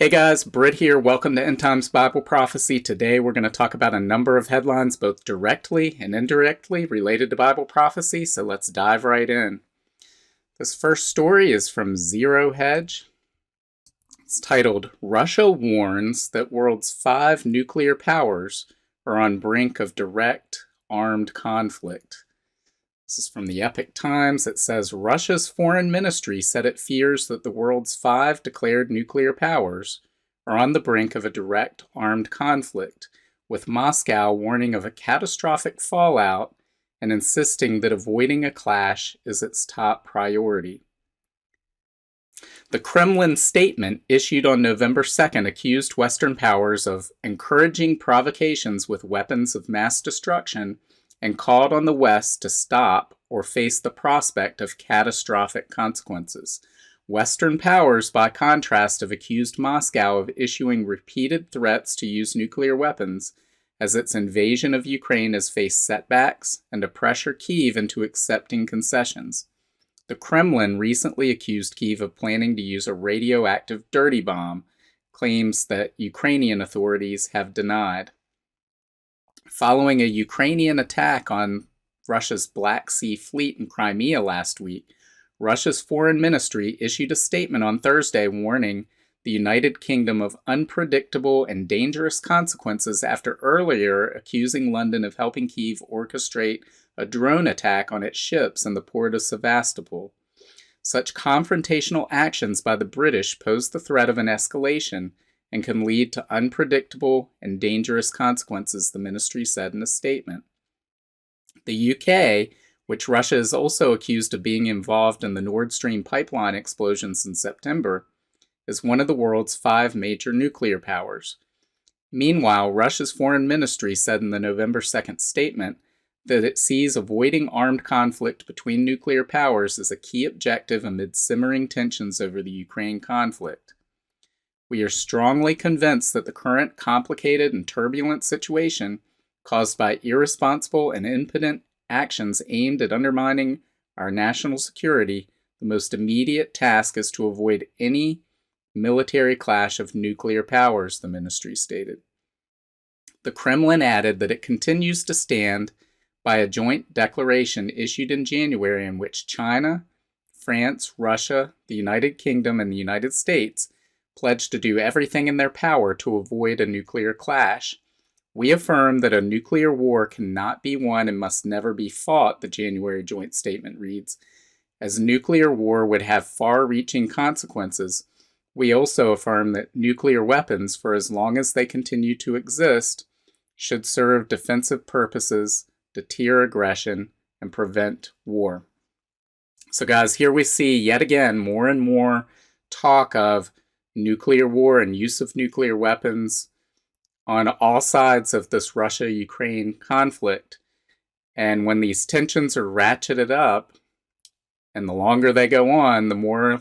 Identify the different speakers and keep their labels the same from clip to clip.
Speaker 1: Hey guys, Britt here. Welcome to End Times Bible Prophecy. Today we're going to talk about a number of headlines, both directly and indirectly related to Bible prophecy, so let's dive right in. This first story is from Zero Hedge. It's titled, Russia Warns That World's 5 Nuclear Powers Are on Brink of Direct Armed Conflict. This is from the Epoch Times. It says, Russia's foreign ministry said it fears that the world's 5 declared nuclear powers are on the brink of a direct armed conflict, with Moscow warning of a catastrophic fallout and insisting that avoiding a clash is its top priority. The Kremlin statement issued on November 2nd accused Western powers of encouraging provocations with weapons of mass destruction and called on the West to stop or face the prospect of catastrophic consequences. Western powers, by contrast, have accused Moscow of issuing repeated threats to use nuclear weapons as its invasion of Ukraine has faced setbacks and to pressure Kyiv into accepting concessions. The Kremlin recently accused Kyiv of planning to use a radioactive dirty bomb, claims that Ukrainian authorities have denied. Following a Ukrainian attack on Russia's Black Sea Fleet in Crimea last week, Russia's foreign ministry issued a statement on Thursday warning the United Kingdom of unpredictable and dangerous consequences after earlier accusing London of helping Kyiv orchestrate a drone attack on its ships in the port of Sevastopol. Such confrontational actions by the British pose the threat of an escalation and can lead to unpredictable and dangerous consequences, the ministry said in a statement. The UK, which Russia is also accused of being involved in the Nord Stream pipeline explosions in September, is one of the world's 5 major nuclear powers. Meanwhile, Russia's foreign ministry said in the November 2nd statement that it sees avoiding armed conflict between nuclear powers as a key objective amid simmering tensions over the Ukraine conflict. We are strongly convinced that the current complicated and turbulent situation caused by irresponsible and impotent actions aimed at undermining our national security, the most immediate task is to avoid any military clash of nuclear powers, the ministry stated. The Kremlin added that it continues to stand by a joint declaration issued in January in which China, France, Russia, the United Kingdom, and the United States pledged to do everything in their power to avoid a nuclear clash. We affirm that a nuclear war cannot be won and must never be fought, the January joint statement reads. As nuclear war would have far-reaching consequences, we also affirm that nuclear weapons, for as long as they continue to exist, should serve defensive purposes, deter aggression, and prevent war. So guys, here we see yet again more and more talk of nuclear war and use of nuclear weapons on all sides of this Russia-Ukraine conflict. And when these tensions are ratcheted up, and the longer they go on, the more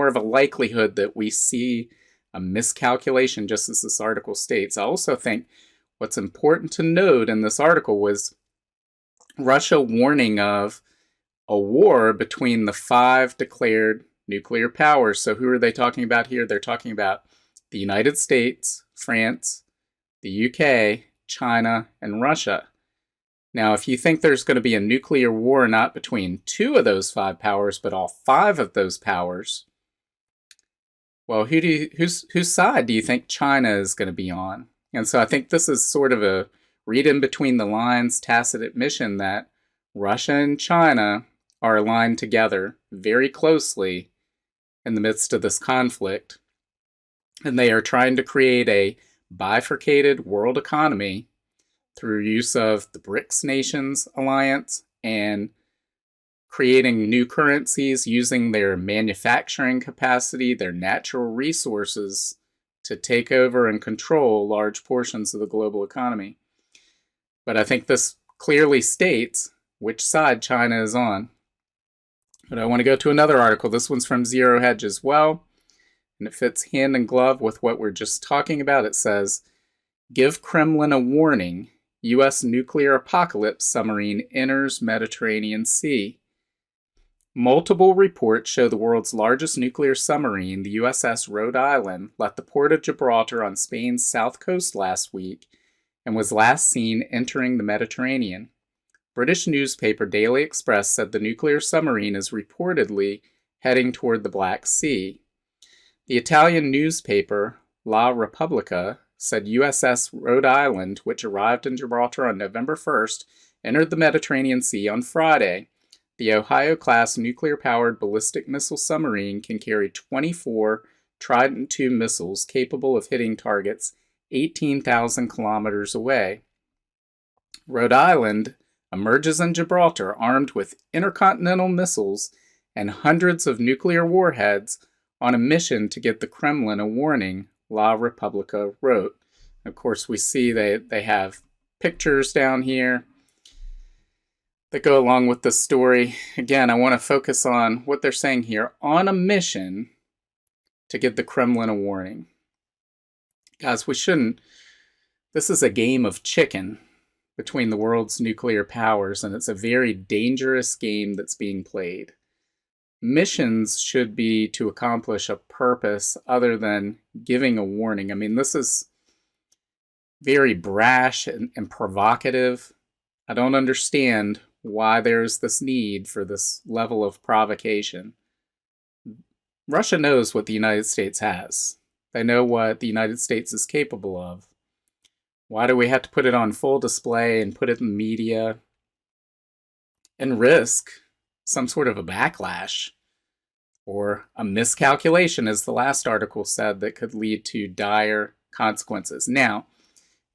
Speaker 1: of a likelihood that we see a miscalculation, just as this article states. I also think what's important to note in this article was Russia warning of a war between the 5 declared nuclear powers. So who are they talking about here? They're talking about the United States, France, the UK, China, and Russia. Now, if you think there's going to be a nuclear war not between 2 of those 5 powers, but all 5 of those powers, well, whose side do you think China is going to be on? And so I think this is sort of a read in between the lines, tacit admission that Russia and China are aligned together very closely in the midst of this conflict, and they are trying to create a bifurcated world economy through use of the BRICS nations alliance and creating new currencies using their manufacturing capacity, their natural resources to take over and control large portions of the global economy. But I think this clearly states which side China is on. But I want to go to another article. This one's from Zero Hedge as well, and it fits hand in glove with what we're just talking about. It says, Give Kremlin a warning. U.S. nuclear apocalypse submarine enters Mediterranean Sea. Multiple reports show the world's largest nuclear submarine, the USS Rhode Island, left the port of Gibraltar on Spain's south coast last week and was last seen entering the Mediterranean. British newspaper Daily Express said the nuclear submarine is reportedly heading toward the Black Sea. The Italian newspaper La Repubblica said USS Rhode Island, which arrived in Gibraltar on November 1st, entered the Mediterranean Sea on Friday. The Ohio-class nuclear-powered ballistic missile submarine can carry 24 Trident II missiles capable of hitting targets 18,000 kilometers away. Rhode Island emerges in Gibraltar armed with intercontinental missiles and hundreds of nuclear warheads on a mission to get the Kremlin a warning, La Repubblica wrote. Of course, we see they have pictures down here that go along with the story. Again, I want to focus on what they're saying here. On a mission to get the Kremlin a warning. Guys, we shouldn't. This is a game of chicken between the world's nuclear powers, and it's a very dangerous game that's being played. Missions should be to accomplish a purpose other than giving a warning. I mean, this is very brash and provocative. I don't understand why there's this need for this level of provocation. Russia knows what the United States has. They know what the United States is capable of. Why do we have to put it on full display and put it in the media and risk some sort of a backlash or a miscalculation, as the last article said, that could lead to dire consequences? Now,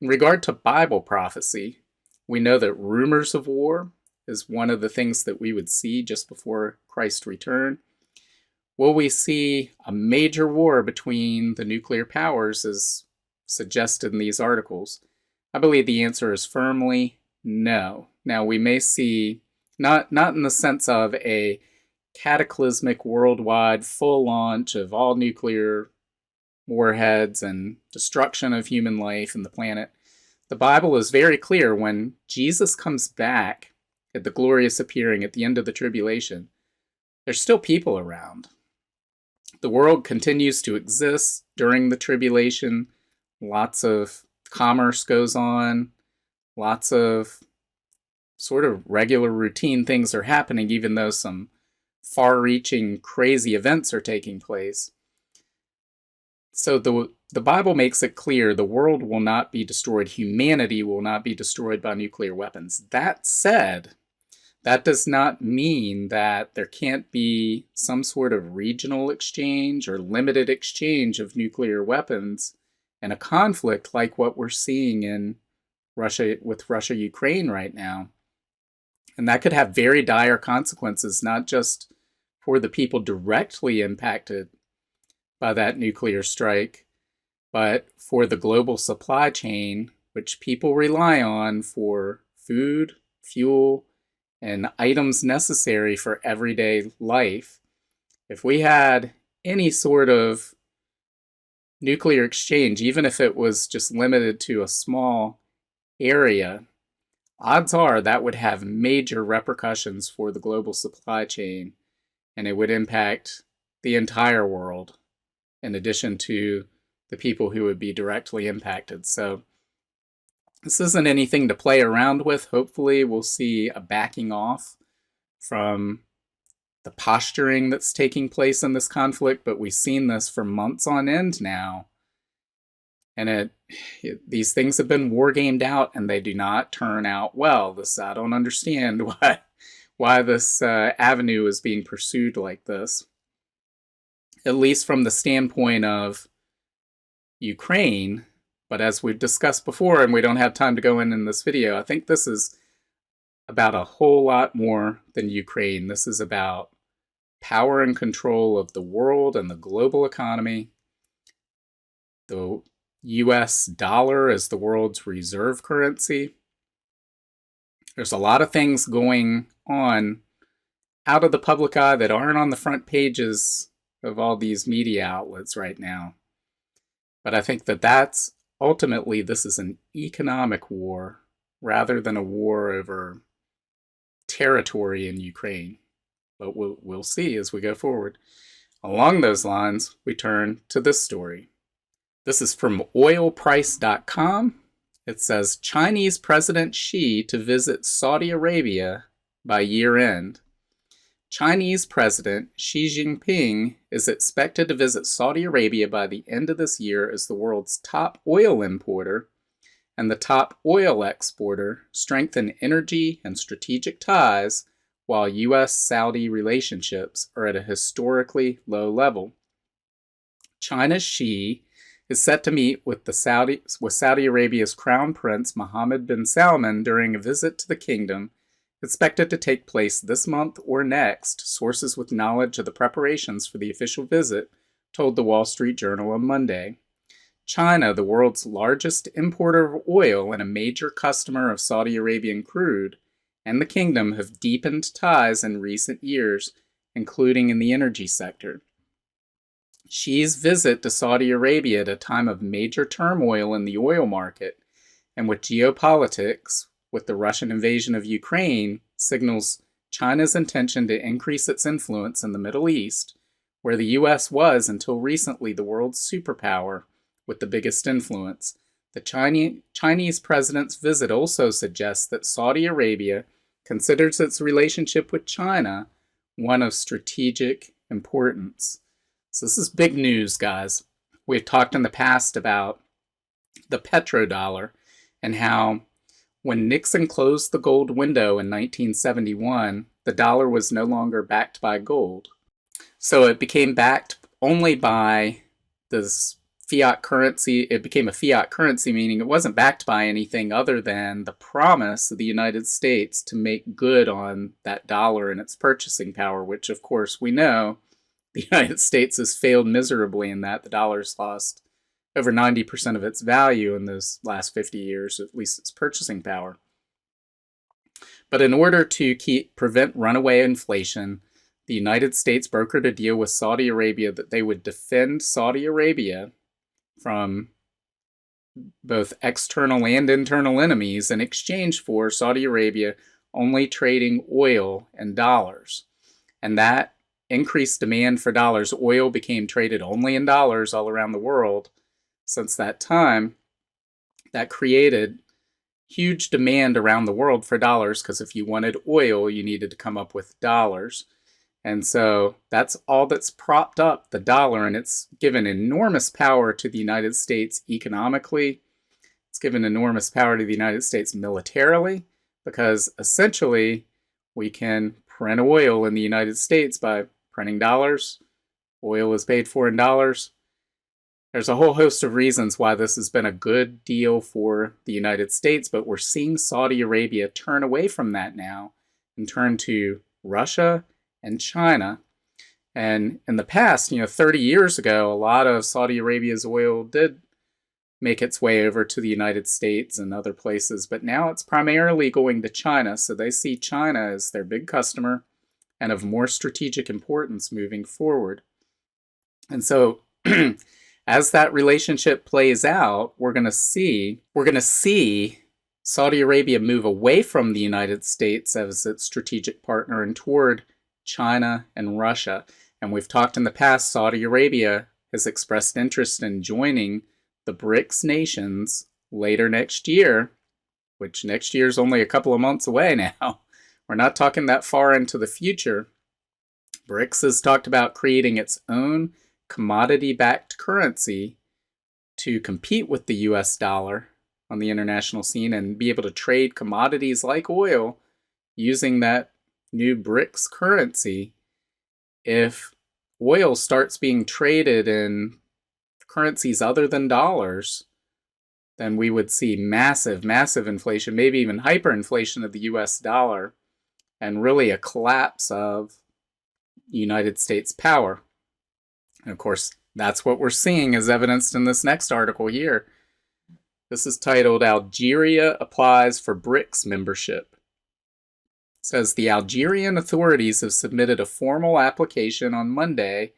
Speaker 1: in regard to Bible prophecy, we know that rumors of war is one of the things that we would see just before Christ's return. Will we see a major war between the nuclear powers as suggested in these articles? I believe the answer is firmly no. Now, we may see, not in the sense of a cataclysmic worldwide full launch of all nuclear warheads and destruction of human life and the planet. The Bible is very clear when Jesus comes back at the glorious appearing at the end of the tribulation, there's still people around. The world continues to exist during the tribulation. Lots of commerce goes on. Lots of sort of regular routine things are happening, even though some far-reaching crazy events are taking place. So the Bible makes it clear the world will not be destroyed. Humanity will not be destroyed by nuclear weapons. That said, that does not mean that there can't be some sort of regional exchange or limited exchange of nuclear weapons in a conflict like what we're seeing in Russia with Russia-Ukraine right now. And that could have very dire consequences, not just for the people directly impacted by that nuclear strike, but for the global supply chain, which people rely on for food, fuel, and items necessary for everyday life. If we had any sort of nuclear exchange, even if it was just limited to a small area, odds are that would have major repercussions for the global supply chain, and it would impact the entire world, in addition to the people who would be directly impacted. So this isn't anything to play around with. Hopefully we'll see a backing off from the posturing that's taking place in this conflict, but we've seen this for months on end now. And these things have been war gamed out, and they do not turn out well. I don't understand why this avenue is being pursued like this. At least from the standpoint of Ukraine. But as we've discussed before, and we don't have time to go in this video, I think this is about a whole lot more than Ukraine. This is about power and control of the world and the global economy. The US dollar as the world's reserve currency. There's a lot of things going on out of the public eye that aren't on the front pages of all these media outlets right now. But I think that's ultimately, this is an economic war rather than a war over territory in Ukraine. but we'll see as we go forward. Along those lines, we turn to this story. This is from oilprice.com. It says Chinese President Xi to visit Saudi Arabia by year end. Chinese President Xi Jinping is expected to visit Saudi Arabia by the end of this year as the world's top oil importer and the top oil exporter strengthen energy and strategic ties while U.S.-Saudi relationships are at a historically low level. China's Xi is set to meet with Saudi Arabia's Crown Prince Mohammed bin Salman during a visit to the kingdom expected to take place this month or next, sources with knowledge of the preparations for the official visit told the Wall Street Journal on Monday. China, the world's largest importer of oil and a major customer of Saudi Arabian crude, and the kingdom have deepened ties in recent years, including in the energy sector. Xi's visit to Saudi Arabia at a time of major turmoil in the oil market and with geopolitics, with the Russian invasion of Ukraine, signals China's intention to increase its influence in the Middle East, where the U.S. was until recently the world's superpower with the biggest influence. The Chinese president's visit also suggests that Saudi Arabia considers its relationship with China one of strategic importance. So this is big news, guys. We've talked in the past about the petrodollar and how when Nixon closed the gold window in 1971, the dollar was no longer backed by gold. So it became backed only by this fiat currency. It became a fiat currency, meaning it wasn't backed by anything other than the promise of the United States to make good on that dollar and its purchasing power, which of course we know the United States has failed miserably in that. The dollar's lost over 90% of its value in those last 50 years, at least its purchasing power. But in order to prevent runaway inflation, the United States brokered a deal with Saudi Arabia that they would defend Saudi Arabia from both external and internal enemies in exchange for Saudi Arabia only trading oil and dollars. And that increased demand for dollars. Oil became traded only in dollars all around the world. Since that time, that created huge demand around the world for dollars, because if you wanted oil, you needed to come up with dollars. And so that's all that's propped up the dollar, and it's given enormous power to the United States economically. It's given enormous power to the United States militarily, because essentially we can print oil in the United States by printing dollars. Oil is paid for in dollars. There's a whole host of reasons why this has been a good deal for the United States, but we're seeing Saudi Arabia turn away from that now and turn to Russia and China. And in the past, 30 years ago, a lot of Saudi Arabia's oil did make its way over to the United States and other places, but now it's primarily going to China, so they see China as their big customer and of more strategic importance moving forward. And so as that relationship plays out, we're going to see Saudi Arabia move away from the United States as its strategic partner and toward China and Russia. And we've talked in the past, Saudi Arabia has expressed interest in joining the BRICS nations later next year, which next year is only a couple of months away now. We're not talking that far into the future. BRICS has talked about creating its own commodity-backed currency to compete with the US dollar on the international scene and be able to trade commodities like oil using that new BRICS currency. If oil starts being traded in currencies other than dollars, then we would see massive inflation, maybe even hyperinflation of the US dollar, and really a collapse of United States power. And of course, that's what we're seeing as evidenced in this next article here. This is titled, Algeria Applies for BRICS Membership. It says the Algerian authorities have submitted a formal application on Monday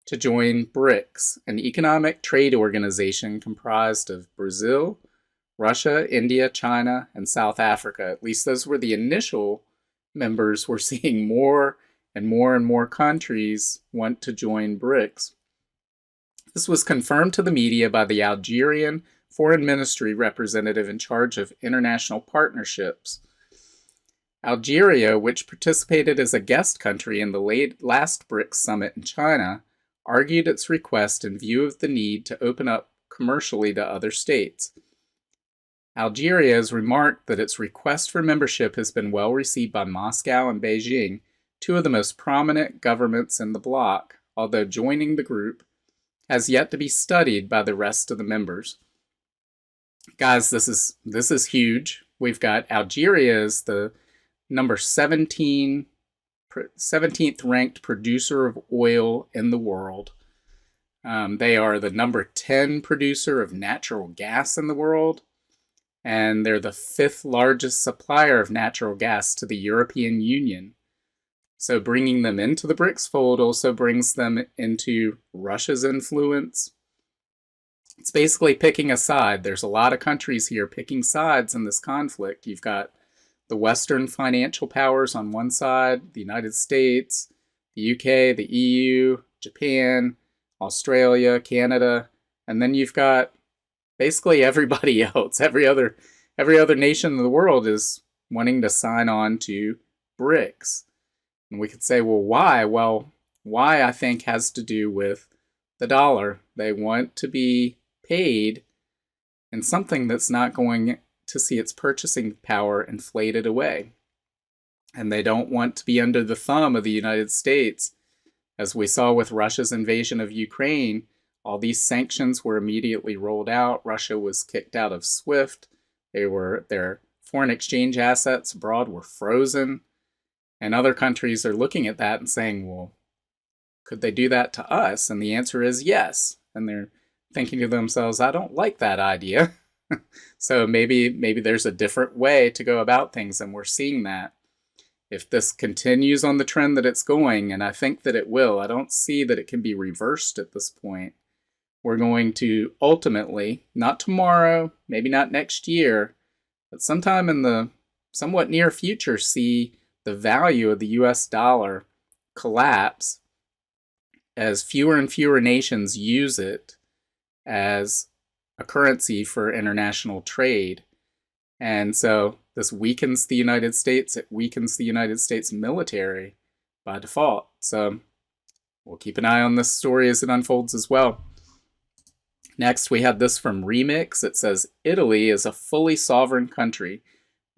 Speaker 1: to join BRICS, an economic trade organization comprised of Brazil, Russia, India, China, and South Africa. At least those were the initial members. We're seeing more and more countries want to join BRICS. This was confirmed to the media by the Algerian Foreign Ministry representative in charge of international partnerships. Algeria, which participated as a guest country in the last BRICS summit in China, argued its request in view of the need to open up commercially to other states. Algeria has remarked that its request for membership has been well received by Moscow and Beijing, two of the most prominent governments in the bloc, although joining the group has yet to be studied by the rest of the members. Guys, this is huge. We've got Algeria as the number 17, 17th ranked producer of oil in the world. They are the number 10 producer of natural gas in the world, and they're the 5th largest supplier of natural gas to the European Union. So bringing them into the BRICS fold also brings them into Russia's influence. It's basically picking a side. There's a lot of countries here picking sides in this conflict. You've got the Western financial powers on one side, the United States, the UK, the EU, Japan, Australia, Canada, and then you've got basically everybody else. Every other nation in the world is wanting to sign on to BRICS. And we could say, well, why? Well, why, I think, has to do with the dollar. They want to be paid in something that's not going to see its purchasing power inflated away. And they don't want to be under the thumb of the United States. As we saw with Russia's invasion of Ukraine, all these sanctions were immediately rolled out. Russia was kicked out of SWIFT. Their foreign exchange assets abroad were frozen. And other countries are looking at that and saying, well, could they do that to us? And the answer is yes. And they're thinking to themselves, I don't like that idea. So maybe there's a different way to go about things, and we're seeing that. If this continues on the trend that it's going, and I think that it will, I don't see that it can be reversed at this point. We're going to ultimately, not tomorrow, maybe not next year, but sometime in the somewhat near future, see the value of the US dollar collapse as fewer and fewer nations use it as a currency for international trade. And so this weakens the United States. It weakens the United States military by default. So we'll keep an eye on this story as it unfolds as well. Next, we have this from Remix. It says, Italy is a fully sovereign country.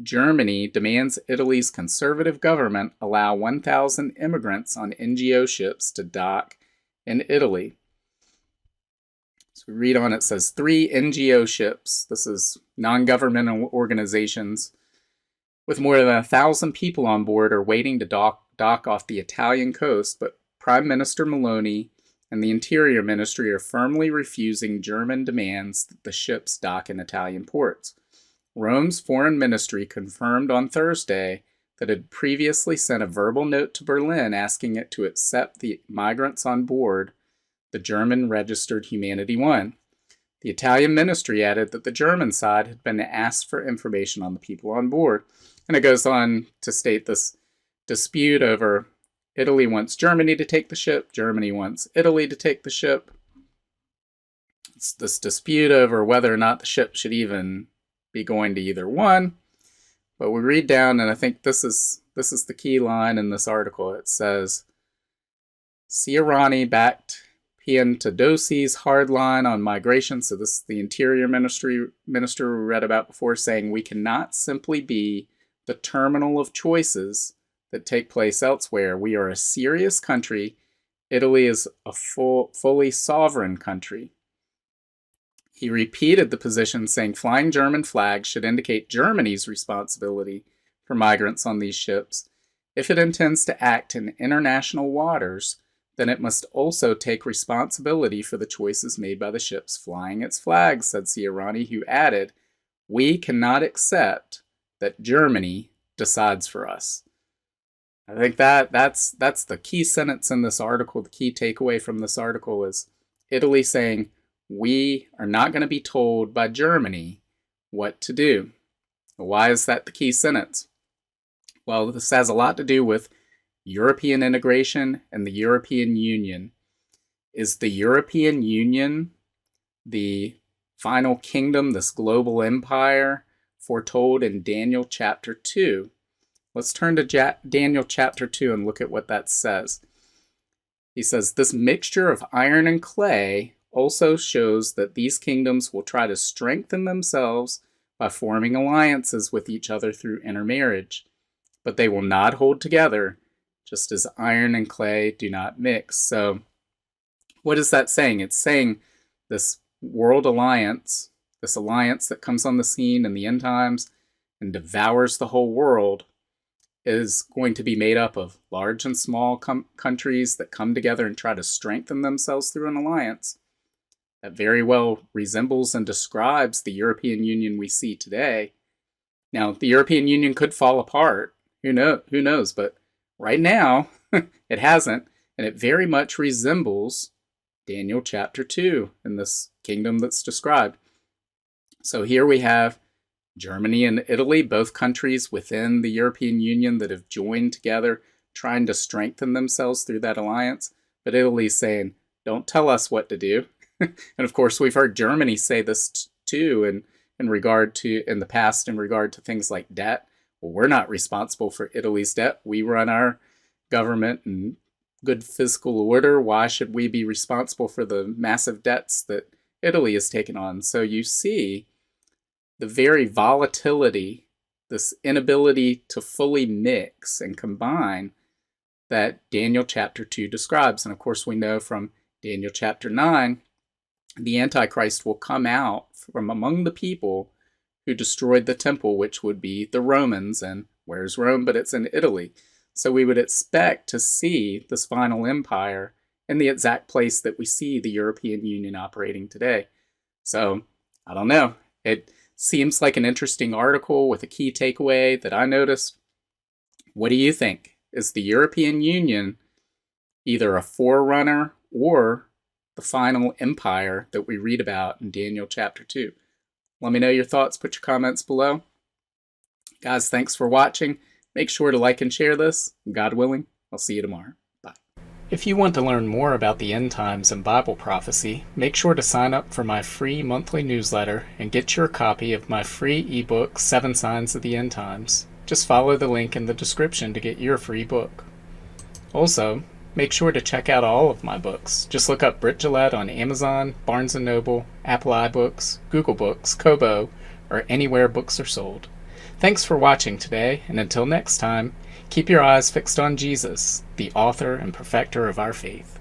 Speaker 1: Germany demands Italy's conservative government allow 1,000 immigrants on NGO ships to dock in Italy. So we read on, it says 3 NGO ships, this is non-governmental organizations, with more than 1,000 people on board are waiting to dock off the Italian coast, but Prime Minister Meloni and the Interior Ministry are firmly refusing German demands that the ships dock in Italian ports. Rome's foreign ministry confirmed on Thursday that it had previously sent a verbal note to Berlin asking it to accept the migrants on board the German-registered Humanity 1. The Italian ministry added that the German side had been asked for information on the people on board. And it goes on to state this dispute over Italy wants Germany to take the ship, Germany wants Italy to take the ship. It's this dispute over whether or not the ship should even be going to either one. But we read down, and I think this is the key line in this article. It says, Sciarrani backed Piantedossi's hard line on migration. So this is the Interior Minister we read about before, saying we cannot simply be the terminal of choices that take place elsewhere. We are a serious country. Italy is a fully sovereign country. He repeated the position, saying flying German flags should indicate Germany's responsibility for migrants on these ships. If it intends to act in international waters, then it must also take responsibility for the choices made by the ships flying its flags, said Sciarrani, who added, we cannot accept that Germany decides for us. I think that's the key sentence in this article. The key takeaway from this article is Italy saying, we are not going to be told by Germany what to do. Why is that the key sentence? Well, this has a lot to do with European integration and the European Union. Is the European Union the final kingdom, this global empire foretold in Daniel chapter 2? Let's turn to Daniel chapter 2 and look at what that says. He says, this mixture of iron and clay also shows that these kingdoms will try to strengthen themselves by forming alliances with each other through intermarriage, but they will not hold together, just as iron and clay do not mix. So what is that saying? It's saying this world alliance, this alliance that comes on the scene in the end times and devours the whole world, is going to be made up of large and small countries that come together and try to strengthen themselves through an alliance. That very well resembles and describes the European Union we see today. Now, the European Union could fall apart. Who knows? But right now, it hasn't, and it very much resembles Daniel chapter 2 in this kingdom that's described. So here we have Germany and Italy, both countries within the European Union that have joined together, trying to strengthen themselves through that alliance. But Italy's saying, don't tell us what to do. And of course, we've heard Germany say this too in the past in regard to things like debt. Well, we're not responsible for Italy's debt. We run our government in good fiscal order. Why should we be responsible for the massive debts that Italy has taken on? So you see the very volatility, this inability to fully mix and combine that Daniel chapter 2 describes. And of course, we know from Daniel chapter 9, the Antichrist will come out from among the people who destroyed the temple, which would be the Romans. And where's Rome? But it's in Italy. So we would expect to see this final empire in the exact place that we see the European Union operating today. So, I don't know. It seems like an interesting article with a key takeaway that I noticed. What do you think? Is the European Union either a forerunner or the final empire that we read about in Daniel chapter 2? Let me know your thoughts. Put your comments below. Guys, thanks for watching. Make sure to like and share this. God willing, I'll see you tomorrow. Bye. If you want to learn more about the end times and Bible prophecy, make sure to sign up for my free monthly newsletter and get your copy of my free ebook, 7 Signs of the End Times. Just follow the link in the description to get your free book. Also, make sure to check out all of my books. Just look up Britt on Amazon, Barnes & Noble, Apple iBooks, Google Books, Kobo, or anywhere books are sold. Thanks for watching today, and until next time, keep your eyes fixed on Jesus, the author and perfecter of our faith.